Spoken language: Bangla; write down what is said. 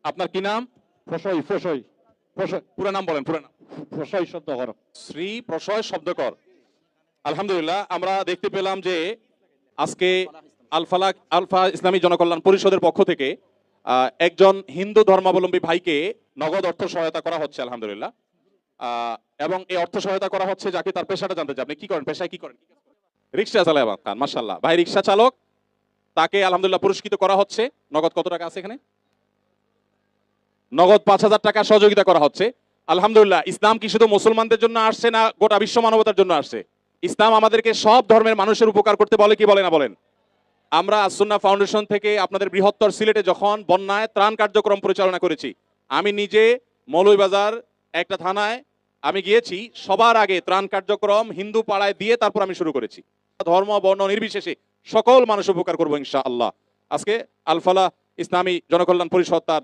আপনার কি নাম? ফসই ফসই ফসই পুরো নাম বলেন, পুরো নাম। ফসই শব্দ করো। শ্রী প্রশয় শব্দকর। আলহামদুলিল্লাহ, আমরা দেখতে পেলাম যে আজকে আলফা ইসলামী জনকল্যাণ পরিষদের পক্ষ থেকে একজন হিন্দু ধর্মাবলম্বী ভাইকে নগদ অর্থ সহায়তা করা হচ্ছে আলহামদুলিল্লাহ। এবং এই অর্থ সহায়তা করা হচ্ছে যাকে তার পেশাটা জানতে চাই। আপনি কি করেন, পেশায় কি করেন? রিক্সা চালায় খান, মাশাআল্লাহ। ভাই রিক্সা চালক, তাকে আলহামদুলিল্লাহ পুরস্কৃত করা হচ্ছে। নগদ কত টাকা আছে এখানে? নগদ 5,000 টাকা সহযোগিতা করা হচ্ছে। আলহামদুলিল্লাহ, ইসলাম কি শুধু মুসলমানদের জন্য আসছে না গোটা বিশ্ব মানবতার জন্য আসছে? ইসলাম আমাদেরকে সব ধর্মের মানুষের উপকার করতে বলে কি বলে না বলেন? আমরা আসুন্নাহ ফাউন্ডেশন থেকে আপনাদের বৃহত্তর সিলেটে যখন বন্যায় ত্রাণ কার্যক্রম পরিচালনা করেছি, আমি নিজে মৌলভীবাজার একটা থানায় আমি গিয়েছি, সবার আগে ত্রাণ কার্যক্রম হিন্দু পাড়ায় দিয়ে তারপর আমি শুরু করেছি। ধর্ম বর্ণ নির্বিশেষে সকল মানুষ উপকার করবো ইনশাআল্লাহ। আজকে আল ফালাহ ইসলামী জনকল্যাণ পরিষদ তার